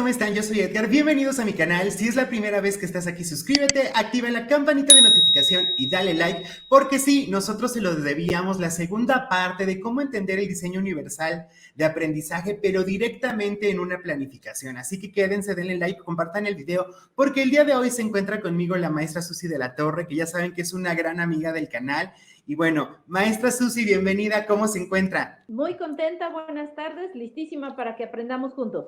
¿cómo están? Yo soy Edgar, bienvenidos a mi canal. Si es la primera vez que estás aquí, suscríbete, activa la campanita de notificación y dale like, porque sí, nosotros se lo debíamos la segunda parte de cómo entender el diseño universal de aprendizaje, pero directamente en una planificación. Así que quédense, denle like, compartan el video, porque el día de hoy se encuentra conmigo la maestra Susi de la Torre, que ya saben que es una gran amiga del canal. Y bueno, maestra Susi, bienvenida, ¿cómo se encuentra? Muy contenta, buenas tardes, listísima para que aprendamos juntos.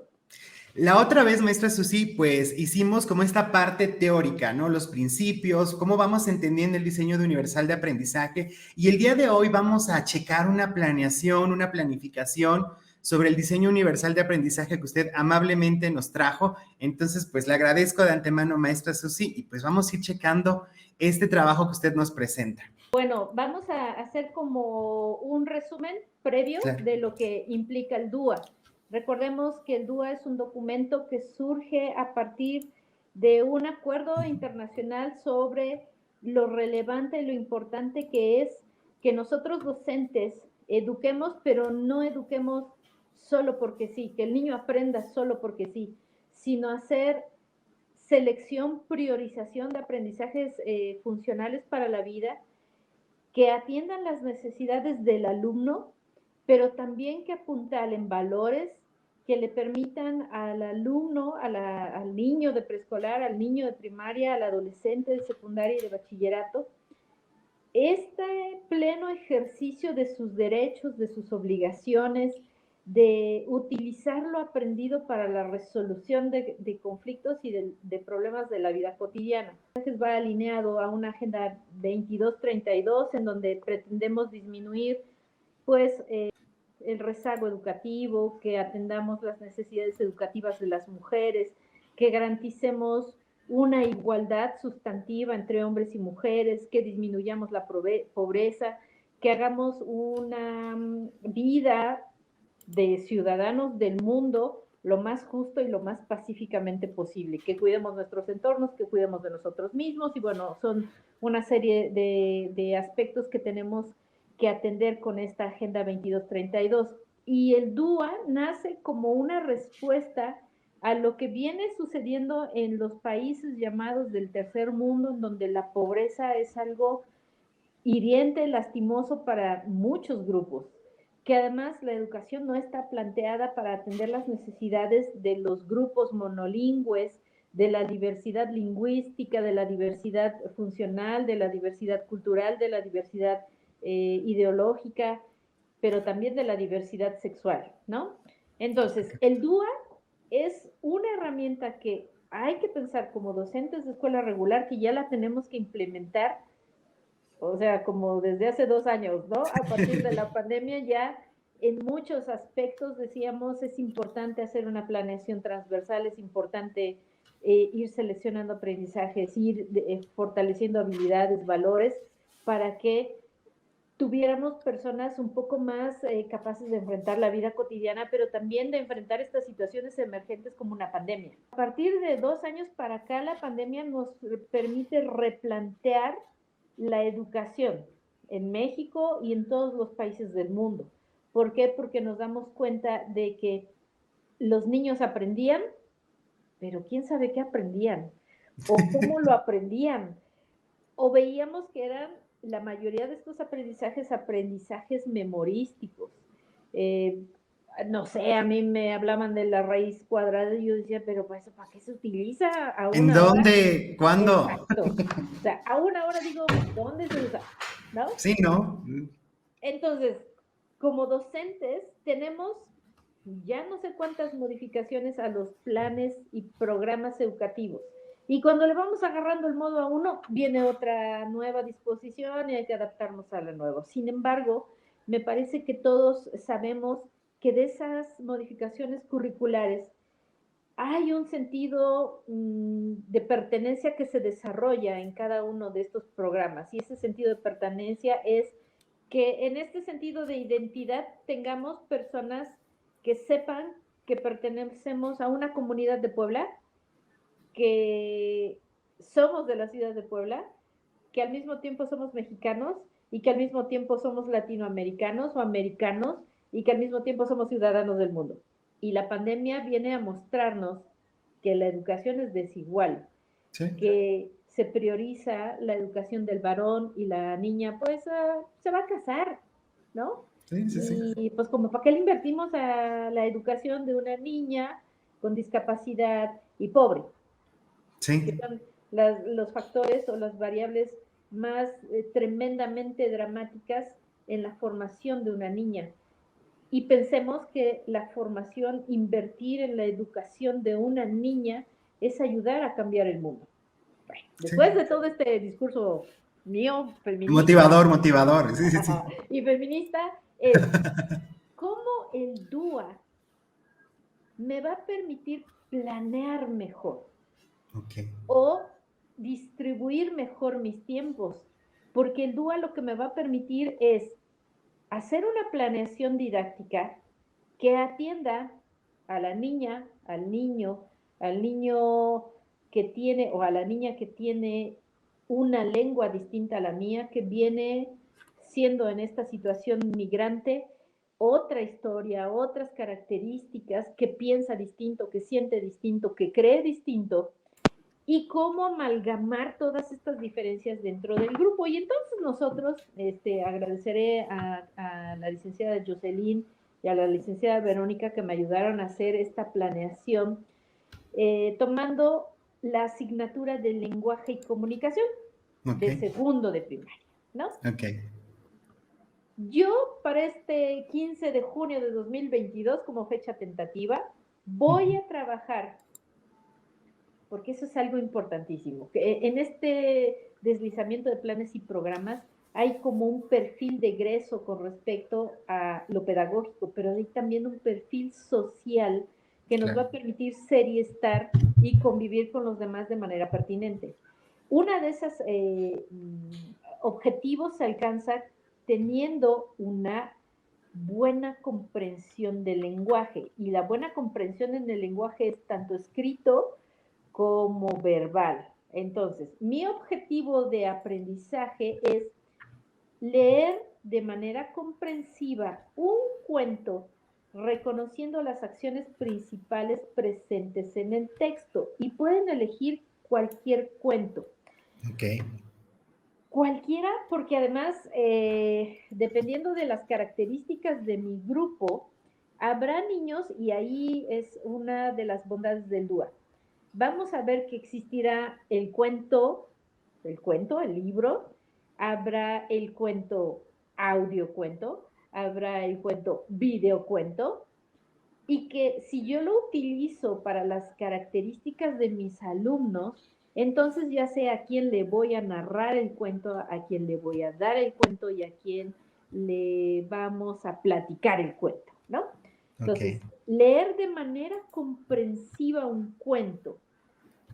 La otra vez, maestra Susi, pues hicimos como esta parte teórica, ¿no? Los principios, cómo vamos entendiendo el diseño de universal de aprendizaje. Y el día de hoy vamos a checar una planeación, una planificación sobre el diseño universal de aprendizaje que usted amablemente nos trajo. Entonces, pues le agradezco de antemano, maestra Susi, y pues vamos a ir checando este trabajo que usted nos presenta. Bueno, vamos a hacer como un resumen previo Claro. de lo que implica el DUA. Recordemos que el DUA es un documento que surge a partir de un acuerdo internacional sobre lo relevante y lo importante que es que nosotros docentes eduquemos, pero no eduquemos solo porque sí, que el niño aprenda solo porque sí, sino hacer selección, priorización de aprendizajes funcionales para la vida que atiendan las necesidades del alumno, pero también que apuntalen valores que le permitan al alumno, al niño de preescolar, al niño de primaria, al adolescente de secundaria y de bachillerato, este pleno ejercicio de sus derechos, de sus obligaciones, de utilizar lo aprendido para la resolución de conflictos y de problemas de la vida cotidiana. Va alineado a una agenda 2232 en donde pretendemos disminuir pues el rezago educativo, que atendamos las necesidades educativas de las mujeres, que garanticemos una igualdad sustantiva entre hombres y mujeres, que disminuyamos la pobreza, que hagamos una vida de ciudadanos del mundo lo más justo y lo más pacíficamente posible, que cuidemos nuestros entornos, que cuidemos de nosotros mismos y bueno, son una serie de aspectos que tenemos que atender con esta Agenda 2232. Y el DUA nace como una respuesta a lo que viene sucediendo en los países llamados del tercer mundo, en donde la pobreza es algo hiriente, lastimoso para muchos grupos, que además la educación no está planteada para atender las necesidades de los grupos monolingües, de la diversidad lingüística, de la diversidad funcional, de la diversidad cultural, de la diversidad ideológica, pero también de la diversidad sexual, ¿no? Entonces, el DUA es una herramienta que hay que pensar como docentes de escuela regular, que ya la tenemos que implementar, o sea, como desde hace 2 años, ¿no? A partir de la pandemia ya en muchos aspectos decíamos es importante hacer una planeación transversal, es importante ir seleccionando aprendizajes, ir fortaleciendo habilidades, valores, para que tuviéramos personas un poco más capaces de enfrentar la vida cotidiana, pero también de enfrentar estas situaciones emergentes como una pandemia. A partir de 2 años para acá, la pandemia nos permite replantear la educación en México y en todos los países del mundo. ¿Por qué? Porque nos damos cuenta de que los niños aprendían, pero quién sabe qué aprendían o cómo lo aprendían, o veíamos que eran la mayoría de estos aprendizajes memorísticos. Eh, no sé, a mí me hablaban de la raíz cuadrada y yo decía, pero ¿para qué se utiliza a ¿En una hora? dónde? ¿Cuándo? Exacto. O sea, a una hora digo, ¿dónde se usa? ¿No? Sí, ¿no? Entonces, como docentes, tenemos ya no sé cuántas modificaciones a los planes y programas educativos. Y cuando le vamos agarrando el modo a uno, viene otra nueva disposición y hay que adaptarnos a lo nuevo. Sin embargo, me parece que todos sabemos que de esas modificaciones curriculares hay un sentido de pertenencia que se desarrolla en cada uno de estos programas. Y ese sentido de pertenencia es que en este sentido de identidad tengamos personas que sepan que pertenecemos a una comunidad de Puebla, que somos de la ciudad de Puebla, que al mismo tiempo somos mexicanos y que al mismo tiempo somos latinoamericanos o americanos y que al mismo tiempo somos ciudadanos del mundo. Y la pandemia viene a mostrarnos que la educación es desigual, Sí, que se prioriza la educación del varón y la niña pues se va a casar, ¿no? sí, sí, sí. Y pues como para qué le invertimos a la educación de una niña con discapacidad y pobre, que Sí, son los factores o las variables más tremendamente dramáticas en la formación de una niña. Y pensemos que la formación, invertir en la educación de una niña es ayudar a cambiar el mundo. Bueno, sí. después de todo este discurso mío, feminista Motivador, motivador. Sí, sí, sí. y feminista, es cómo el DUA me va a permitir planear mejor Ok. o distribuir mejor mis tiempos, porque el DUA lo que me va a permitir es hacer una planeación didáctica que atienda a la niña, al niño que tiene o a la niña que tiene una lengua distinta a la mía, que viene siendo en esta situación migrante otra historia, otras características, que piensa distinto, que siente distinto, que cree distinto, y cómo amalgamar todas estas diferencias dentro del grupo. Y entonces nosotros agradeceré a la licenciada Jocelyn y a la licenciada Verónica que me ayudaron a hacer esta planeación, tomando la asignatura de lenguaje y comunicación Ok, de segundo de primaria, ¿no? ok. Yo para este 15 de junio de 2022, como fecha tentativa, voy a trabajar porque eso es algo importantísimo. En este deslizamiento de planes y programas hay como un perfil de egreso con respecto a lo pedagógico, pero hay también un perfil social que nos va Claro. a permitir ser y estar y convivir con los demás de manera pertinente. Una de esas objetivos se alcanza teniendo una buena comprensión del lenguaje, y la buena comprensión en el lenguaje es tanto escrito como verbal. Entonces, mi objetivo de aprendizaje es leer de manera comprensiva un cuento reconociendo las acciones principales presentes en el texto, y pueden elegir cualquier cuento. Ok, Cualquiera, porque además, dependiendo de las características de mi grupo, habrá niños, y ahí es una de las bondades del DUA. Vamos a ver que existirá el libro, habrá el cuento audio cuento, habrá el cuento video cuento, y que si yo lo utilizo para las características de mis alumnos, entonces ya sé a quién le voy a narrar el cuento, a quién le voy a dar el cuento y a quién le vamos a platicar el cuento, ¿no? ok. Entonces, leer de manera comprensiva un cuento,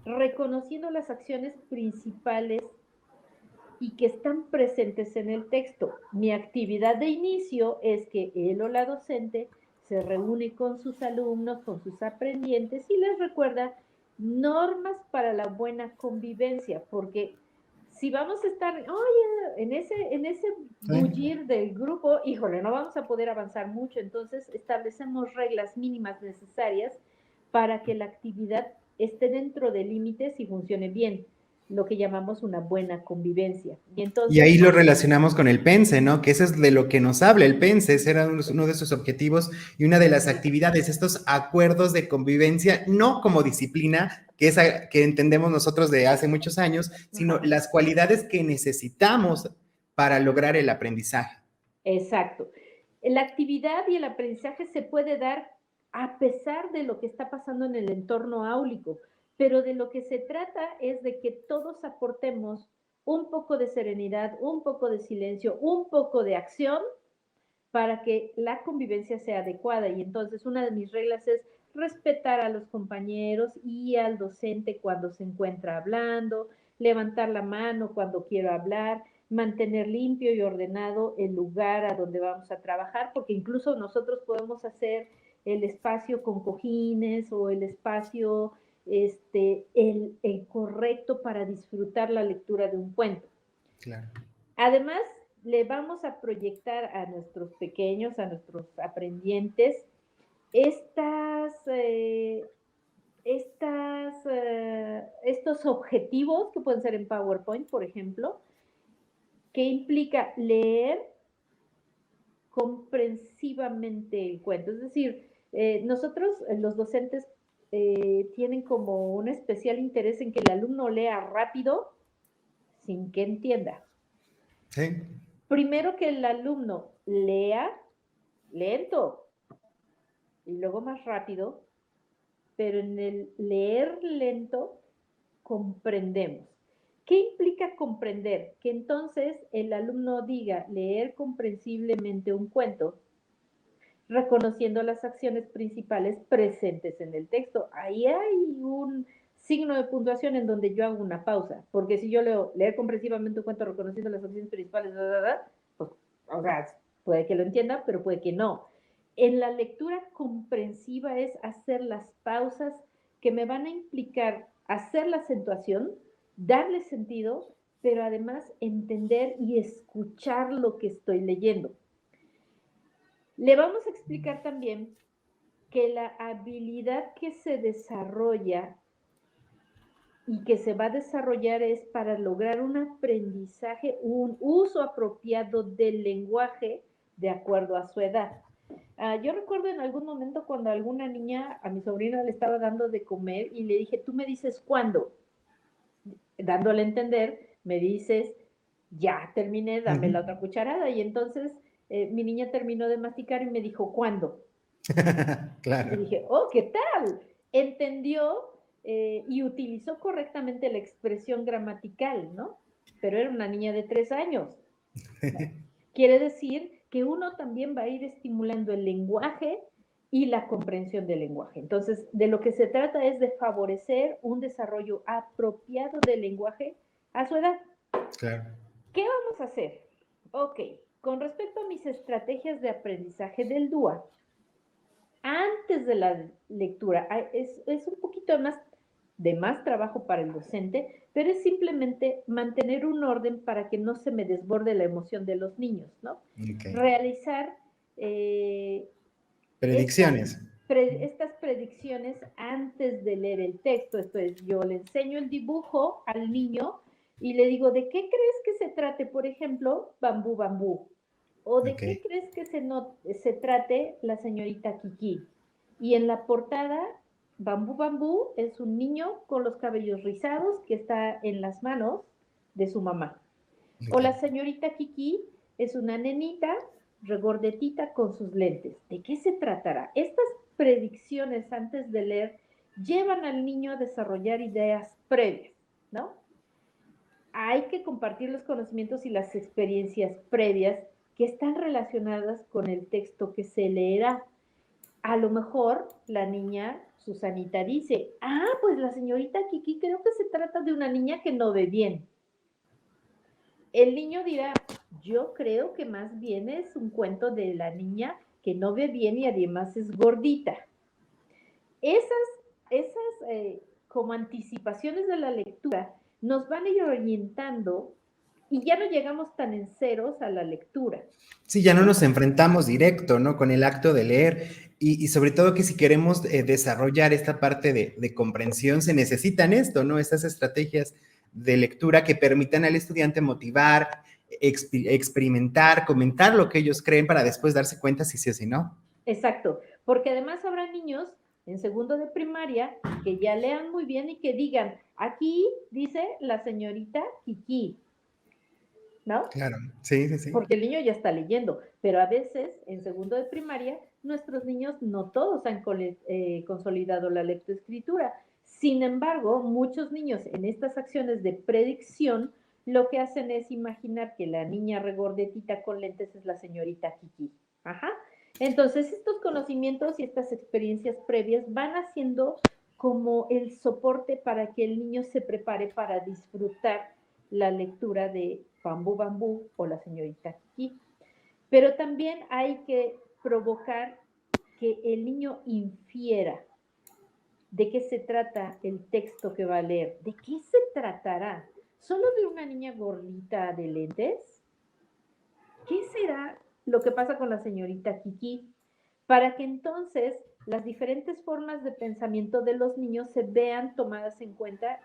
reconociendo las acciones principales y que están presentes en el texto. Mi actividad de inicio es que él o la docente se reúne con sus alumnos, con sus aprendientes, y les recuerda normas para la buena convivencia, porque si vamos a estar, oye, en ese Sí. bullir del grupo, híjole, no vamos a poder avanzar mucho. Entonces establecemos reglas mínimas necesarias para que la actividad esté dentro de límites y funcione bien, lo que llamamos una buena convivencia. Y Y entonces, ahí lo relacionamos con el PENSE, ¿no? Que eso es de lo que nos habla el PENSE, ese era uno de sus objetivos y una de las actividades, estos acuerdos de convivencia, no como disciplina, que es que entendemos nosotros de hace muchos años, sino ajá, las cualidades que necesitamos para lograr el aprendizaje. exacto. La actividad y el aprendizaje se puede dar a pesar de lo que está pasando en el entorno áulico, pero de lo que se trata es de que todos aportemos un poco de serenidad, un poco de silencio, un poco de acción para que la convivencia sea adecuada. Y entonces una de mis reglas es respetar a los compañeros y al docente cuando se encuentra hablando, levantar la mano cuando quiero hablar, mantener limpio y ordenado el lugar a donde vamos a trabajar, porque incluso nosotros podemos hacer el espacio con cojines o el espacio el correcto para disfrutar la lectura de un cuento. Claro. Además, le vamos a proyectar a nuestros pequeños, a nuestros aprendientes, estas estos objetivos que pueden ser en PowerPoint, por ejemplo, que implica leer comprensivamente el cuento. Es decir, nosotros, los docentes, tienen como un especial interés en que el alumno lea rápido sin que entienda. Sí. Primero que el alumno lea lento y luego más rápido, pero en el leer lento comprendemos. ¿Qué implica comprender? Que entonces el alumno diga leer comprensiblemente un cuento, reconociendo las acciones principales presentes en el texto. Ahí hay un signo de puntuación en donde yo hago una pausa, porque si yo leo leer comprensivamente un cuento reconociendo las acciones principales, pues, o sea, puede que lo entienda, pero puede que no. En la lectura comprensiva es hacer las pausas que me van a implicar hacer la acentuación, darle sentido, pero además entender y escuchar lo que estoy leyendo. Le vamos a explicar también que la habilidad que se desarrolla y que se va a desarrollar es para lograr un aprendizaje, un uso apropiado del lenguaje de acuerdo a su edad. Yo recuerdo en algún momento cuando alguna niña, a mi sobrina le estaba dando de comer y le dije, tú me dices cuándo, dándole a entender, me dices, ya terminé, dame la otra cucharada. Y entonces mi niña terminó de masticar y me dijo, ¿cuándo? Y Claro. dije, oh, ¿qué tal? Entendió y utilizó correctamente la expresión gramatical, ¿no? Pero era una niña de 3 años. Quiere decir que uno también va a ir estimulando el lenguaje y la comprensión del lenguaje. Entonces, de lo que se trata es de favorecer un desarrollo apropiado del lenguaje a su edad. Claro. ¿Qué vamos a hacer? Ok, con respecto a mis estrategias de aprendizaje del DUA, antes de la lectura. Es un poquito de más trabajo para el docente, pero es simplemente mantener un orden para que no se me desborde la emoción de los niños, ¿no? Okay. Realizar eh, estas, Predicciones. estas predicciones antes de leer el texto. Esto es, yo le enseño el dibujo al niño y le digo, ¿de qué crees que se trate, por ejemplo, bambú, bambú? ¿O de qué Okay. crees que se trate la señorita Kiki? Y en la portada, Bambú Bambú es un niño con los cabellos rizados que está en las manos de su mamá. O Okay. la señorita Kiki es una nenita regordetita con sus lentes. ¿De qué se tratará? Estas predicciones antes de leer llevan al niño a desarrollar ideas previas, ¿no? Hay que compartir los conocimientos y las experiencias previas que están relacionadas con el texto que se leerá. A lo mejor la niña Susanita dice, pues la señorita Kiki creo que se trata de una niña que no ve bien. El niño dirá, yo creo que más bien es un cuento de la niña que no ve bien y además es gordita. Esas como anticipaciones de la lectura nos van a ir orientando y ya no llegamos tan en ceros a la lectura. Sí, ya no nos enfrentamos directo, ¿no? Con el acto de leer y sobre todo que si queremos desarrollar esta parte de comprensión, se necesitan esto, ¿no? Estas estrategias de lectura que permitan al estudiante motivar, experimentar, comentar lo que ellos creen para después darse cuenta si sí o si no. Exacto, porque además habrá niños en segundo de primaria que ya lean muy bien y que digan, aquí dice la señorita Kiki, ¿no? Claro, sí, sí, sí. Porque el niño ya está leyendo, pero a veces en segundo de primaria nuestros niños no todos han consolidado la lectoescritura. Sin embargo, muchos niños en estas acciones de predicción lo que hacen es imaginar que la niña regordetita con lentes es la señorita Kiki. Ajá. Entonces, estos conocimientos y estas experiencias previas van haciendo como el soporte para que el niño se prepare para disfrutar la lectura de Bambú Bambú o la señorita Kiki. Pero también hay que provocar que el niño infiera de qué se trata el texto que va a leer. ¿De qué se tratará? ¿Solo de una niña gordita de lentes? ¿Qué será lo que pasa con la señorita Kiki? Para que entonces las diferentes formas de pensamiento de los niños se vean tomadas en cuenta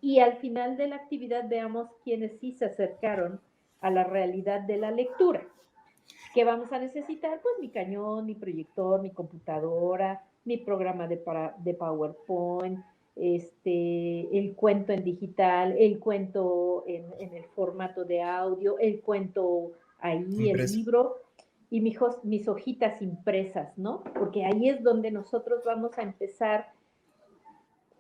y al final de la actividad veamos quiénes sí se acercaron a la realidad de la lectura. ¿Qué vamos a necesitar? Pues mi cañón, mi proyector, mi computadora, mi programa de PowerPoint, el cuento en digital, el cuento en el formato de audio, el cuento ahí, el Impreso. libro y mis hojitas impresas, ¿no? Porque ahí es donde nosotros vamos a empezar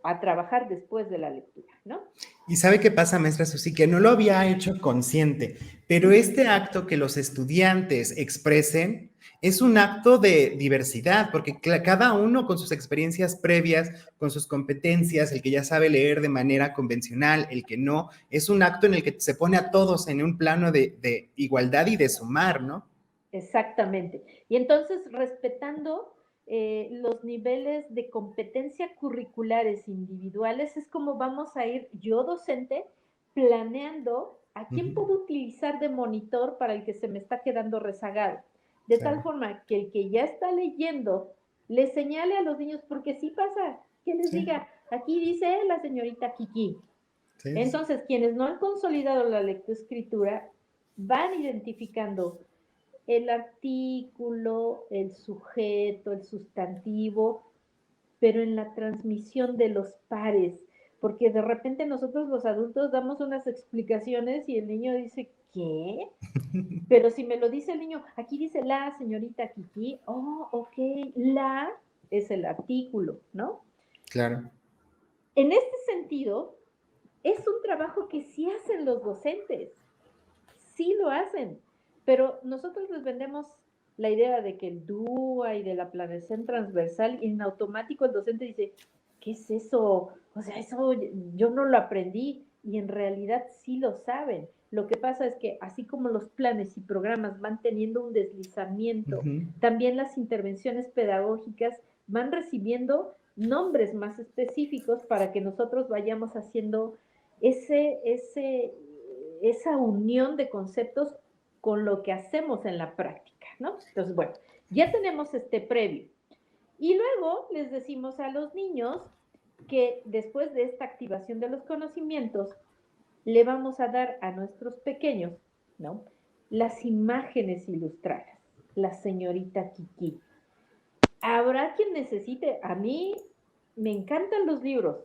a trabajar después de la lectura, ¿no? Y sabe qué pasa, maestra Susi, que no lo había hecho consciente, pero este acto que los estudiantes expresen es un acto de diversidad, porque cada uno con sus experiencias previas, con sus competencias, el que ya sabe leer de manera convencional, el que no, es un acto en el que se pone a todos en un plano de igualdad y de sumar, ¿no? Exactamente. Y entonces, respetando los niveles de competencia curriculares individuales, es como vamos a ir, yo docente, planeando a quién puedo utilizar de monitor para el que se me está quedando rezagado. De tal Claro. forma que el que ya está leyendo le señale a los niños, porque sí pasa, que les Sí, diga, aquí dice la señorita Kiki. sí, sí. Entonces, quienes no han consolidado la lectoescritura van identificando el artículo, el sujeto, el sustantivo, pero en la transmisión de los pares, porque de repente nosotros los adultos damos unas explicaciones y el niño dice, ¿qué? Pero si me lo dice el niño, aquí dice la señorita Kiki, oh, ok, la es el artículo, ¿no? Claro. En este sentido, es un trabajo que sí hacen los docentes, sí lo hacen, pero nosotros les vendemos la idea de que el DUA y de la planeación transversal, y en automático el docente dice, ¿qué es eso? O sea, eso yo no lo aprendí y en realidad sí lo saben. Lo que pasa es que así como los planes y programas van teniendo un deslizamiento, Ujú. también las intervenciones pedagógicas van recibiendo nombres más específicos para que nosotros vayamos haciendo esa unión de conceptos con lo que hacemos en la práctica, ¿no? Entonces, bueno, ya tenemos este previo. Y luego les decimos a los niños que después de esta activación de los conocimientos, le vamos a dar a nuestros pequeños, ¿no? Las imágenes ilustradas, la señorita Kiki. Habrá quien necesite, a mí me encantan los libros,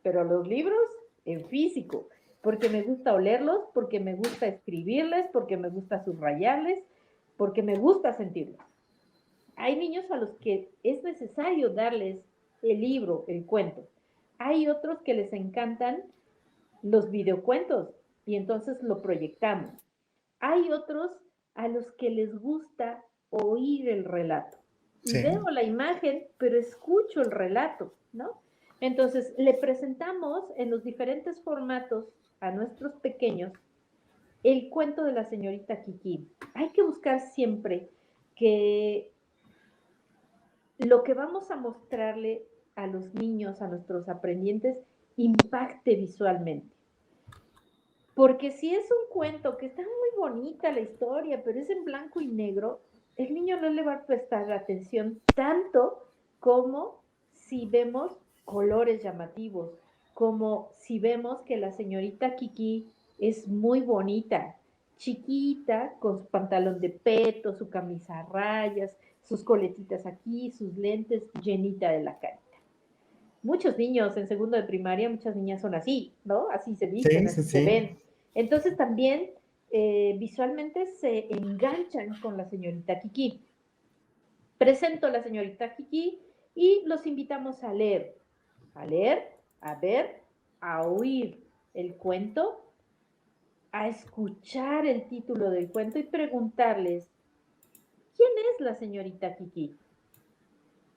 pero los libros en físico, porque me gusta olerlos, porque me gusta escribirles, porque me gusta subrayarles, porque me gusta sentirlos. Hay niños a los que es necesario darles el libro, el cuento. Hay otros que les encantan los videocuentos y entonces lo proyectamos. Hay otros a los que les gusta oír el relato. Y Sí. veo la imagen, pero escucho el relato, ¿no? Entonces, le presentamos en los diferentes formatos a nuestros pequeños el cuento de la señorita Kiki. Hay que buscar siempre que lo que vamos a mostrarle a los niños, a nuestros aprendientes, impacte visualmente. Porque si es un cuento que está muy bonita la historia, pero es en blanco y negro, el niño no le va a prestar atención tanto como si vemos colores llamativos, como si vemos que la señorita Kiki es muy bonita, chiquita, con su pantalón de peto, su camisa a rayas, sus coletitas aquí, sus lentes, llenita de la cara. Muchos niños en segundo de primaria, muchas niñas son así, ¿no? Así se visten, Sí, sí, así se sí. ven. Entonces también visualmente se enganchan con la señorita Kiki. Presento a la señorita Kiki y los invitamos a leer, a ver, a oír el cuento, a escuchar el título del cuento y preguntarles, ¿quién es la señorita Kiki?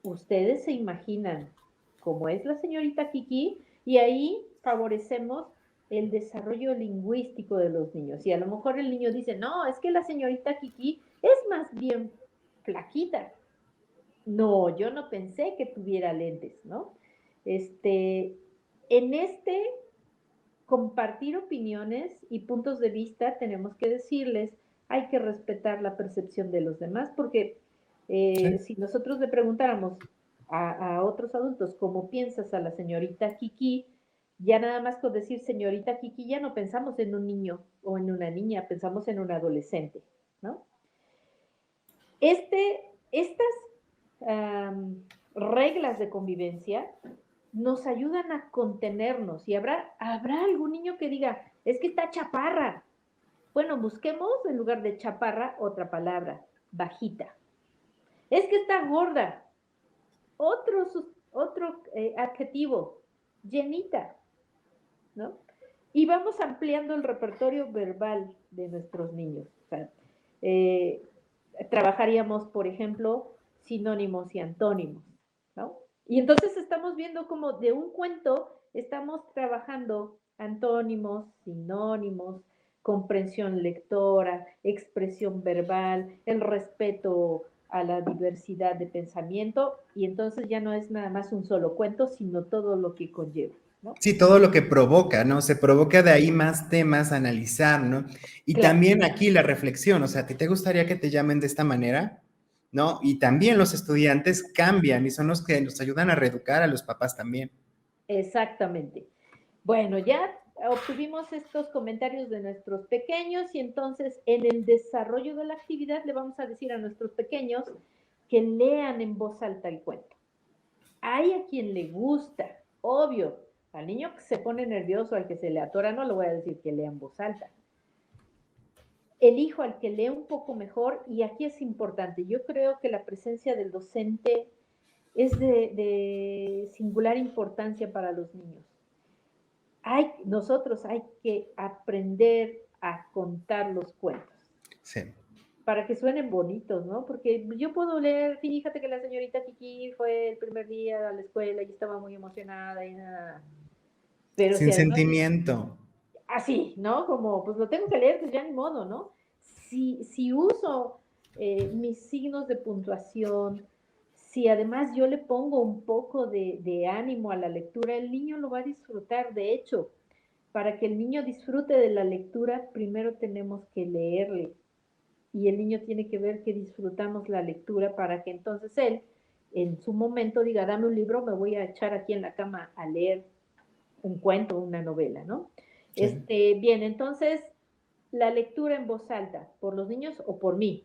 ¿Ustedes se imaginan cómo es la señorita Kiki? Y ahí favorecemos el desarrollo lingüístico de los niños. Y a lo mejor el niño dice, no, es que la señorita Kiki es más bien flaquita. No, yo no pensé que tuviera lentes, ¿no? En compartir opiniones y puntos de vista tenemos que decirles, hay que respetar la percepción de los demás, porque Sí. si nosotros le preguntáramos, a otros adultos cómo piensas a la señorita Kiki, ya nada más con decir señorita Kiki ya no pensamos en un niño o en una niña, pensamos en un adolescente, ¿no? Estas reglas de convivencia nos ayudan a contenernos y habrá algún niño que diga, es que está chaparra. Bueno, busquemos en lugar de chaparra otra palabra, bajita. Es que está gorda. Otro, otro adjetivo, llenita, ¿no? Y vamos ampliando el repertorio verbal de nuestros niños. O sea, eh, trabajaríamos, por ejemplo, sinónimos y antónimos, ¿no? Y entonces estamos viendo como de un cuento estamos trabajando antónimos, sinónimos, comprensión lectora, expresión verbal, el respeto a la diversidad de pensamiento, y entonces ya no es nada más un solo cuento, sino todo lo que conlleva, ¿no? Sí, todo lo que provoca, ¿no? Se provoca de ahí más temas a analizar, ¿no? Y Claro, también aquí la reflexión, o sea, ¿te gustaría que te llamen de esta manera? ¿No? Y también los estudiantes cambian y son los que nos ayudan a reeducar a los papás también. exactamente. Bueno, ya obtuvimos estos comentarios de nuestros pequeños y entonces en el desarrollo de la actividad le vamos a decir a nuestros pequeños que lean en voz alta el cuento. Hay a quien le gusta, obvio, al niño que se pone nervioso, al que se le atora, no le voy a decir que lea en voz alta. Elijo al que lee un poco mejor y aquí es importante. Yo creo que la presencia del docente es de singular importancia para los niños. Nosotros hay que aprender a contar los cuentos Sí. para que suenen bonitos, ¿no? Porque yo puedo leer, fíjate que la señorita Kiki fue el primer día a la escuela y estaba muy emocionada y nada. Pero si Sin además, sentimiento. así, ¿no? Como, pues lo tengo que leer, pues ya ni modo, ¿no? Si uso mis signos de puntuación, si además yo le pongo un poco de ánimo a la lectura, el niño lo va a disfrutar. De hecho, para que el niño disfrute de la lectura, primero tenemos que leerle. Y el niño tiene que ver que disfrutamos la lectura para que entonces él, en su momento, diga, dame un libro, me voy a echar aquí en la cama a leer un cuento, una novela, ¿no? Sí. Bien, entonces, la lectura en voz alta, por los niños o por mí.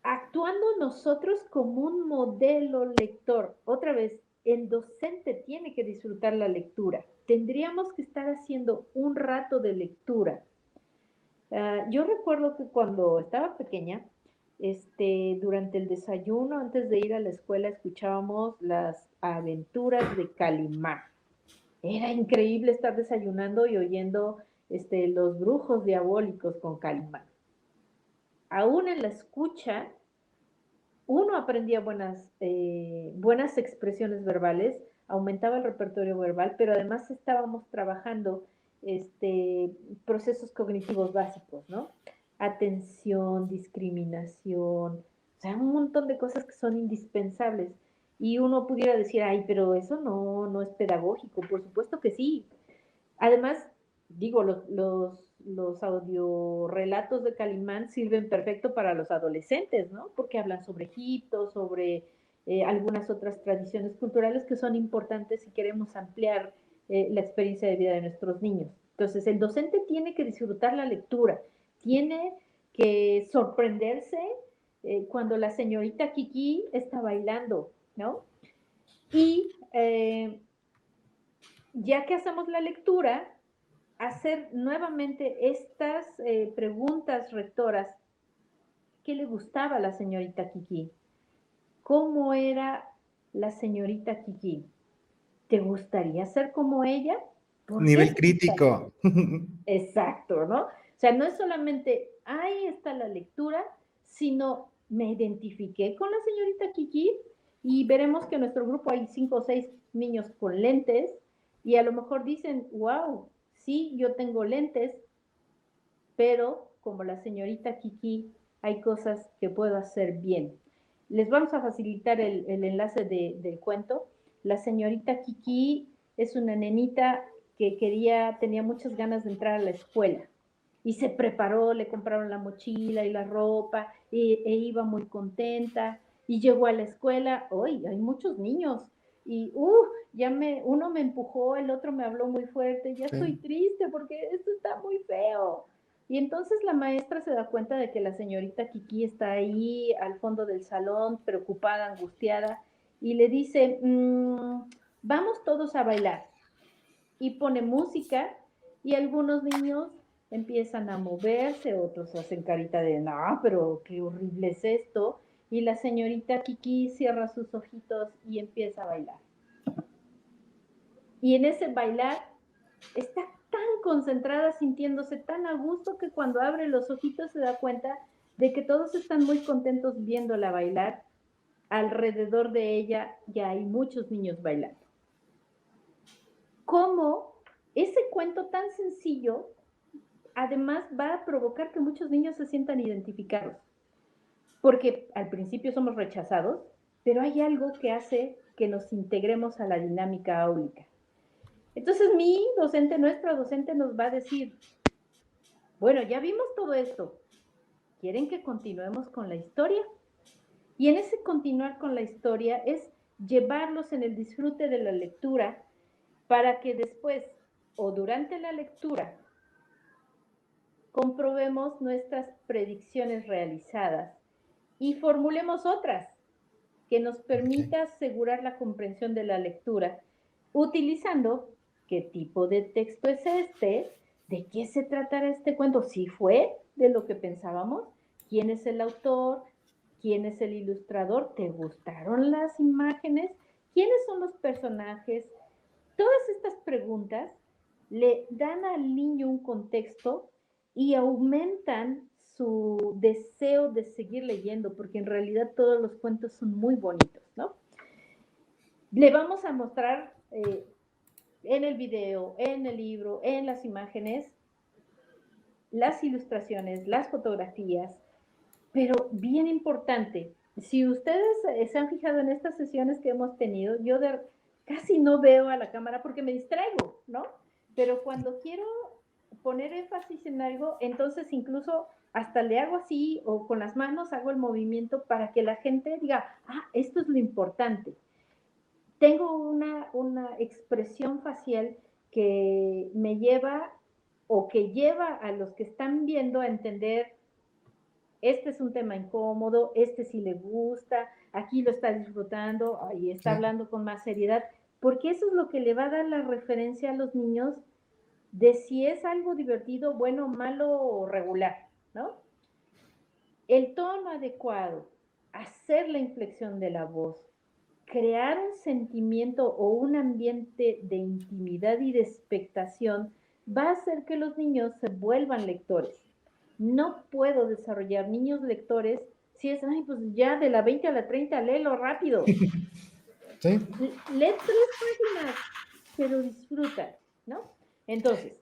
Actuando nosotros como un modelo lector. Otra vez, el docente tiene que disfrutar la lectura. Tendríamos que estar haciendo un rato de lectura. Yo recuerdo que cuando estaba pequeña, durante el desayuno, antes de ir a la escuela, escuchábamos las aventuras de Calimán. Era increíble estar desayunando y oyendo los brujos diabólicos con Calimán. Aún en la escucha, uno aprendía buenas expresiones verbales, aumentaba el repertorio verbal, pero además estábamos trabajando procesos cognitivos básicos, ¿no? Atención, discriminación, o sea, un montón de cosas que son indispensables. Y uno pudiera decir, ay, pero eso no es pedagógico. Por supuesto que sí. Además, digo, los audiorelatos de Calimán sirven perfecto para los adolescentes, ¿no? Porque hablan sobre Egipto, sobre algunas otras tradiciones culturales que son importantes si queremos ampliar la experiencia de vida de nuestros niños. Entonces, el docente tiene que disfrutar la lectura, tiene que sorprenderse cuando la señorita Kiki está bailando, ¿no? Y ya que hacemos la lectura, hacer nuevamente estas preguntas rectoras. ¿Qué le gustaba a la señorita Kiki? ¿Cómo era la señorita Kiki? ¿Te gustaría ser como ella? ¿Por qué Nivel te gustaría? crítico. Exacto, ¿no? O sea, no es solamente ahí está la lectura, sino me identifiqué con la señorita Kiki y veremos que en nuestro grupo hay 5 o 6 niños con lentes y a lo mejor dicen, wow, sí, yo tengo lentes, pero como la señorita Kiki, hay cosas que puedo hacer bien. Les vamos a facilitar el enlace del cuento. La señorita Kiki es una nenita que tenía muchas ganas de entrar a la escuela y se preparó, le compraron la mochila y la ropa e iba muy contenta Y llegó a la escuela, hoy hay muchos niños, y uno me empujó, el otro me habló muy fuerte, ya estoy triste porque esto está muy feo. Y entonces la maestra se da cuenta de que la señorita Kiki está ahí al fondo del salón, preocupada, angustiada, y le dice, vamos todos a bailar. Y pone música y algunos niños empiezan a moverse, otros hacen carita de, no, pero qué horrible es esto. Y la señorita Kiki cierra sus ojitos y empieza a bailar. Y en ese bailar está tan concentrada, sintiéndose tan a gusto, que cuando abre los ojitos se da cuenta de que todos están muy contentos viéndola bailar. Alrededor de ella ya hay muchos niños bailando. ¿Cómo ese cuento tan sencillo además va a provocar que muchos niños se sientan identificados? Porque al principio somos rechazados, pero hay algo que hace que nos integremos a la dinámica áulica. Entonces nuestra docente nos va a decir, bueno, ya vimos todo esto, ¿quieren que continuemos con la historia? Y en ese continuar con la historia es llevarlos en el disfrute de la lectura para que después o durante la lectura comprobemos nuestras predicciones realizadas y formulemos otras que nos permita asegurar la comprensión de la lectura, utilizando qué tipo de texto es este, de qué se tratará este cuento, si fue de lo que pensábamos, quién es el autor, quién es el ilustrador, te gustaron las imágenes, quiénes son los personajes. Todas estas preguntas le dan al niño un contexto y aumentan su deseo de seguir leyendo, porque en realidad todos los cuentos son muy bonitos, ¿no? Le vamos a mostrar en el video, en el libro, en las imágenes, las ilustraciones, las fotografías, pero bien importante, si ustedes se han fijado en estas sesiones que hemos tenido, yo casi no veo a la cámara porque me distraigo, ¿no? Pero cuando quiero poner énfasis en algo, entonces incluso hasta le hago así o con las manos hago el movimiento para que la gente diga, esto es lo importante. Tengo una expresión facial que me lleva o que lleva a los que están viendo a entender, este es un tema incómodo, este sí le gusta, aquí lo está disfrutando, ahí está hablando con más seriedad, porque eso es lo que le va a dar la referencia a los niños de si es algo divertido, bueno, malo o regular, ¿no? El tono adecuado, hacer la inflexión de la voz, crear un sentimiento o un ambiente de intimidad y de expectación va a hacer que los niños se vuelvan lectores. No puedo desarrollar niños lectores si es, pues ya de la 20 a la 30, léelo rápido. Sí. Lee 3 páginas, pero disfruta, ¿no? Entonces,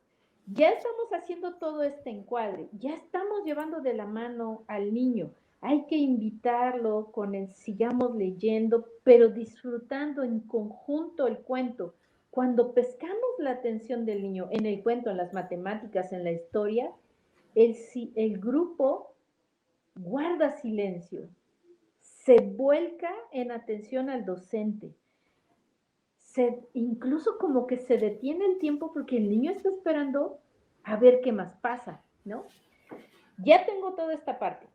ya estamos haciendo todo este encuadre, ya estamos llevando de la mano al niño. Hay que invitarlo con el sigamos leyendo, pero disfrutando en conjunto el cuento. Cuando pescamos la atención del niño en el cuento, en las matemáticas, en la historia, el grupo guarda silencio, se vuelca en atención al docente. Incluso como que se detiene el tiempo porque el niño está esperando a ver qué más pasa, ¿no? Ya tengo toda esta parte.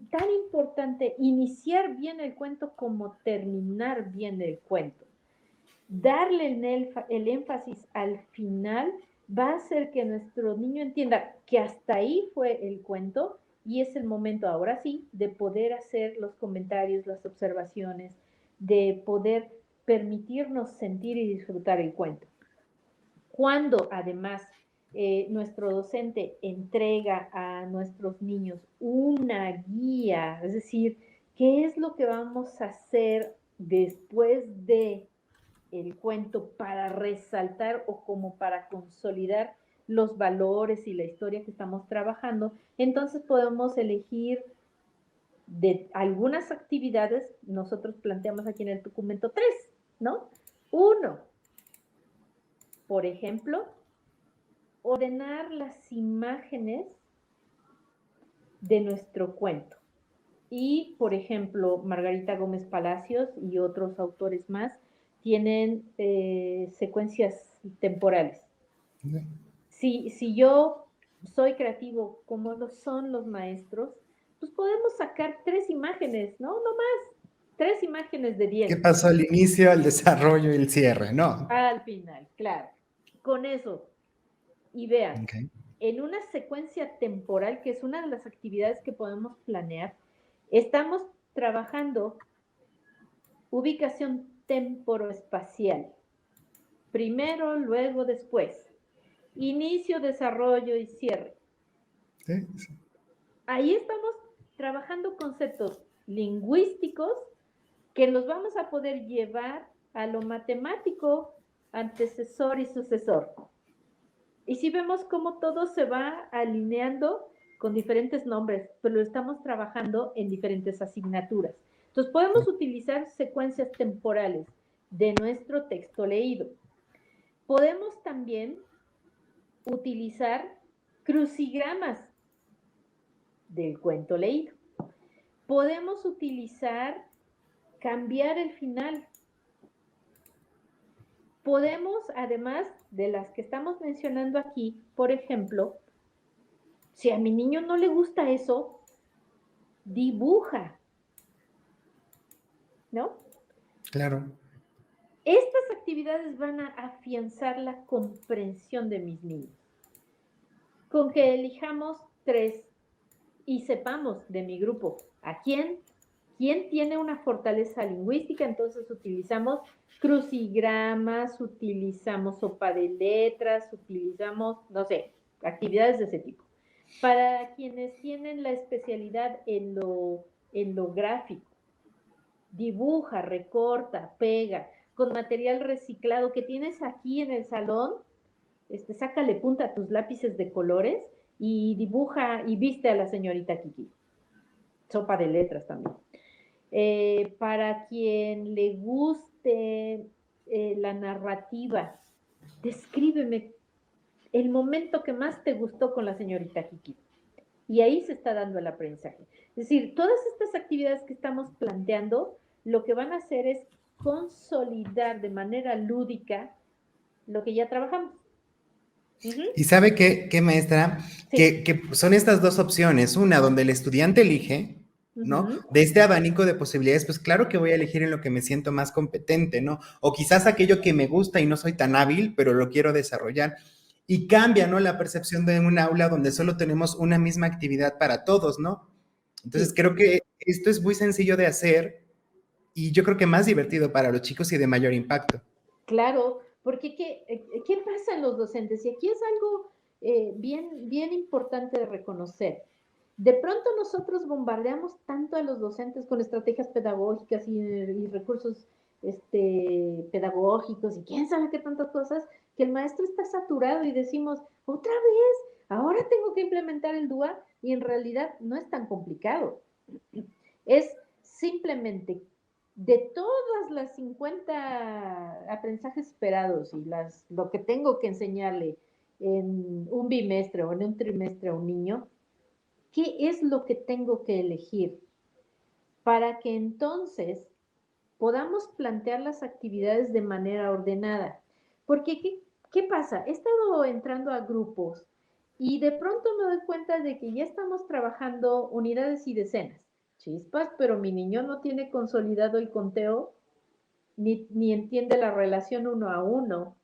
Tan importante iniciar bien el cuento como terminar bien el cuento. Darle el énfasis al final va a hacer que nuestro niño entienda que hasta ahí fue el cuento y es el momento ahora sí de poder hacer los comentarios, las observaciones, de poder permitirnos sentir y disfrutar el cuento. Cuando además nuestro docente entrega a nuestros niños una guía, es decir, ¿qué es lo que vamos a hacer después de el cuento para resaltar o como para consolidar los valores y la historia que estamos trabajando? Entonces podemos elegir de algunas actividades, nosotros planteamos aquí en el documento 3, ¿no? 1, por ejemplo, ordenar las imágenes de nuestro cuento. Y, por ejemplo, Margarita Gómez Palacios y otros autores más tienen secuencias temporales. Si yo soy creativo como lo son los maestros, pues podemos sacar 3 imágenes, ¿no? No más, 3 imágenes de ¿Qué 10 pasó al inicio, al desarrollo y el cierre? No. al final, claro. Con eso, y vean, Okay. en una secuencia temporal, que es una de las actividades que podemos planear, estamos trabajando ubicación temporoespacial. Primero, luego, después. Inicio, desarrollo y cierre. Sí, sí. Ahí estamos trabajando conceptos lingüísticos que los vamos a poder llevar a lo matemático, antecesor y sucesor. Y si vemos cómo todo se va alineando con diferentes nombres, pero lo estamos trabajando en diferentes asignaturas. Entonces podemos utilizar secuencias temporales de nuestro texto leído. Podemos también utilizar crucigramas del cuento leído. Podemos utilizar cambiar el final. Podemos, además de las que estamos mencionando aquí, por ejemplo, si a mi niño no le gusta eso, dibuja, ¿no? Claro. Estas actividades van a afianzar la comprensión de mis niños. Con que elijamos 3 y sepamos de mi grupo a quién tiene una fortaleza lingüística, entonces utilizamos crucigramas, utilizamos sopa de letras, utilizamos, no sé, actividades de ese tipo. Para quienes tienen la especialidad en lo gráfico, dibuja, recorta, pega, con material reciclado que tienes aquí en el salón, sácale punta a tus lápices de colores y dibuja y viste a la señorita Kiki. Sopa de letras también. Para quien le guste la narrativa, descríbeme el momento que más te gustó con la señorita Kiki. Y ahí se está dando el aprendizaje. Es decir, todas estas actividades que estamos planteando, lo que van a hacer es consolidar de manera lúdica lo que ya trabajamos. ¿Y sabe qué, maestra? Sí. Que son estas dos opciones. Una, donde el estudiante elige, ¿no? De este abanico de posibilidades, pues claro que voy a elegir en lo que me siento más competente, ¿no? O quizás aquello que me gusta y no soy tan hábil, pero lo quiero desarrollar. Y cambia, ¿no? La percepción de un aula donde solo tenemos una misma actividad para todos, ¿no? Entonces Sí, creo que esto es muy sencillo de hacer y yo creo que más divertido para los chicos y de mayor impacto. claro, porque ¿qué pasa en los docentes? Y aquí es algo bien importante de reconocer. De pronto nosotros bombardeamos tanto a los docentes con estrategias pedagógicas y recursos pedagógicos y quién sabe qué tantas cosas, que el maestro está saturado y decimos, otra vez, ahora tengo que implementar el DUA y en realidad no es tan complicado. Es simplemente de todas las 50 aprendizajes esperados y lo que tengo que enseñarle en un bimestre o en un trimestre a un niño, ¿qué es lo que tengo que elegir? Para que entonces podamos plantear las actividades de manera ordenada. Porque, ¿qué pasa? He estado entrando a grupos y de pronto me doy cuenta de que ya estamos trabajando unidades y decenas. Chispas, pero mi niño no tiene consolidado el conteo ni entiende la relación uno a uno,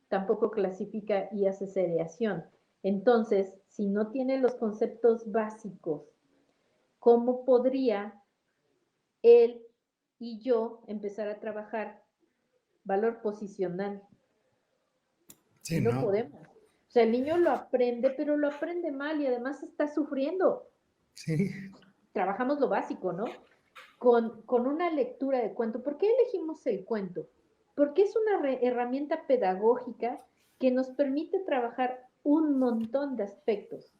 tampoco clasifica y hace seriación. Entonces, si no tiene los conceptos básicos, ¿cómo podría él y yo empezar a trabajar valor posicional? Sí, No ¿no? podemos. O sea, el niño lo aprende, pero lo aprende mal y además está sufriendo. Sí. Trabajamos lo básico, ¿no? Con una lectura de cuento. ¿Por qué elegimos el cuento? Porque es una herramienta pedagógica que nos permite trabajar un montón de aspectos,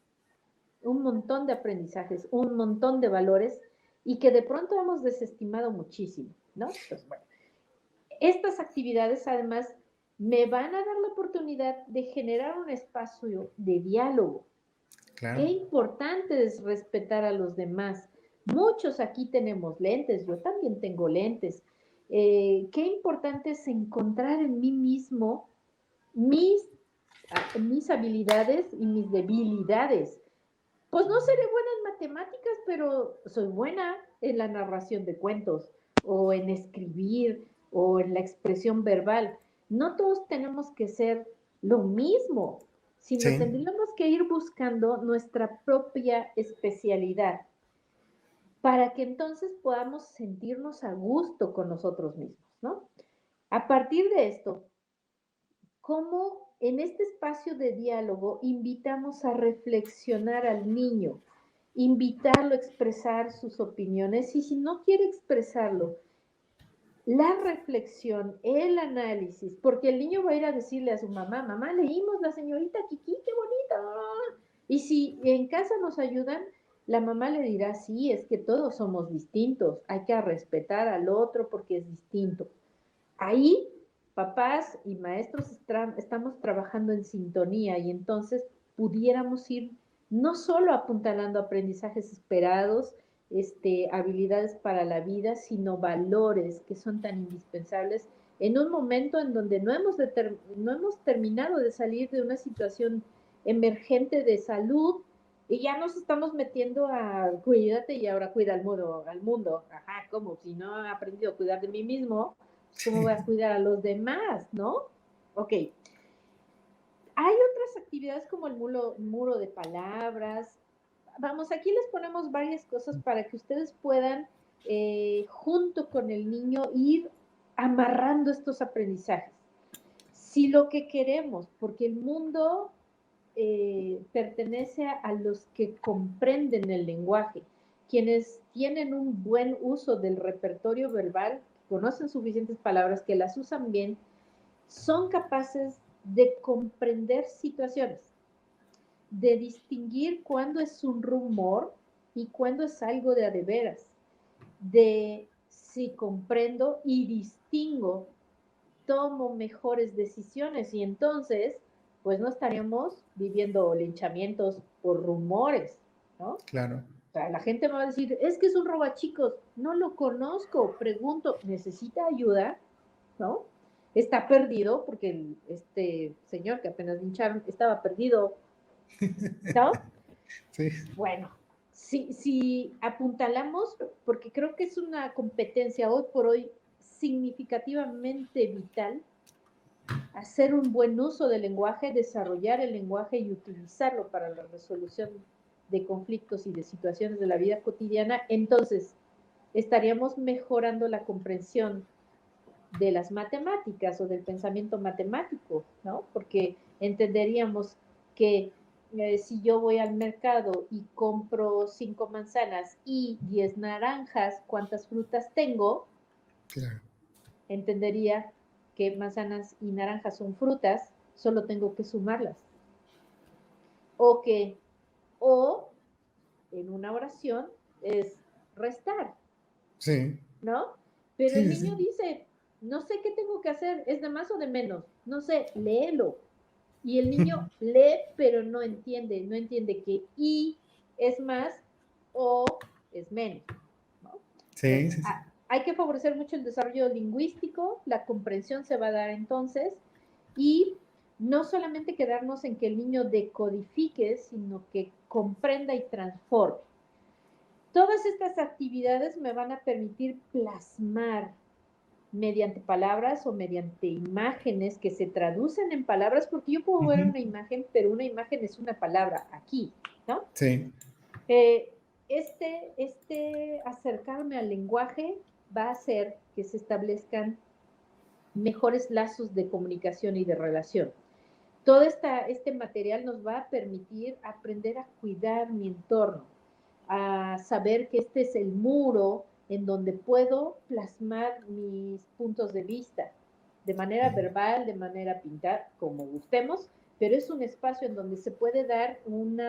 un montón de aprendizajes, un montón de valores y que de pronto hemos desestimado muchísimo, ¿no? Entonces, bueno, estas actividades además me van a dar la oportunidad de generar un espacio de diálogo. Claro. Qué importante es respetar a los demás. Muchos aquí tenemos lentes, yo también tengo lentes. Qué importante es encontrar en mí mismo mis, mis habilidades y mis debilidades. Pues no seré buena en matemáticas, pero soy buena en la narración de cuentos o en escribir o en la expresión verbal. No todos tenemos que ser lo mismo, sino Sí, tendríamos que ir buscando nuestra propia especialidad para que entonces podamos sentirnos a gusto con nosotros mismos, ¿no? A partir de esto, ¿cómo en este espacio de diálogo invitamos a reflexionar al niño, invitarlo a expresar sus opiniones y si no quiere expresarlo, la reflexión, el análisis, porque el niño va a ir a decirle a su mamá, mamá, leímos La Señorita Kiki, qué bonita. Y si en casa nos ayudan, la mamá le dirá, sí, es que todos somos distintos, hay que respetar al otro porque es distinto. Ahí papás y maestros estamos trabajando en sintonía y entonces pudiéramos ir no solo apuntalando aprendizajes esperados, habilidades para la vida, sino valores que son tan indispensables en un momento en donde no hemos terminado de salir de una situación emergente de salud y ya nos estamos metiendo a cuídate y ahora cuida al mundo. Ajá, ¿cómo? Si no he aprendido a cuidar de mí mismo, ¿cómo voy a cuidar a los demás, no? Ok. Hay otras actividades como el muro de palabras. Vamos, aquí les ponemos varias cosas para que ustedes puedan, junto con el niño, ir amarrando estos aprendizajes. Si lo que queremos, porque el mundo pertenece a los que comprenden el lenguaje, quienes tienen un buen uso del repertorio verbal, conocen suficientes palabras, que las usan bien, son capaces de comprender situaciones, de distinguir cuándo es un rumor y cuándo es algo de a de veras, de si comprendo y distingo, tomo mejores decisiones y entonces pues no estaríamos viviendo linchamientos por rumores, ¿no? claro. O sea, la gente me va a decir, es que es un robachicos, no lo conozco, pregunto, ¿necesita ayuda? ¿No? Está perdido, porque este señor que apenas lincharon estaba perdido, ¿no? Sí, Bueno, si apuntalamos, porque creo que es una competencia hoy por hoy significativamente vital, hacer un buen uso del lenguaje, desarrollar el lenguaje y utilizarlo para la resolución de conflictos y de situaciones de la vida cotidiana, entonces estaríamos mejorando la comprensión de las matemáticas o del pensamiento matemático, ¿no? Porque entenderíamos que si yo voy al mercado y compro 5 manzanas y 10 naranjas, ¿cuántas frutas tengo? claro. Entendería que manzanas y naranjas son frutas, solo tengo que sumarlas. O que, o en una oración es restar, Sí, ¿no? Pero el sí, niño sí. dice, no sé qué tengo que hacer, es de más o de menos, no sé, léelo. Y el niño lee, pero no entiende, no entiende que y es más o es menos, ¿no? Sí, sí, sí. Hay que favorecer mucho el desarrollo lingüístico, la comprensión se va a dar entonces, y no solamente quedarnos en que el niño decodifique, sino que comprenda y transforme. Todas estas actividades me van a permitir plasmar mediante palabras o mediante imágenes que se traducen en palabras, porque yo puedo ver Ujú. una imagen, pero una imagen es una palabra aquí, ¿no? Sí, Eh, acercarme al lenguaje va a hacer que se establezcan mejores lazos de comunicación y de relación. Todo este material nos va a permitir aprender a cuidar mi entorno, a saber que este es el muro en donde puedo plasmar mis puntos de vista, de manera verbal, de manera pintar, como gustemos, pero es un espacio en donde se puede dar un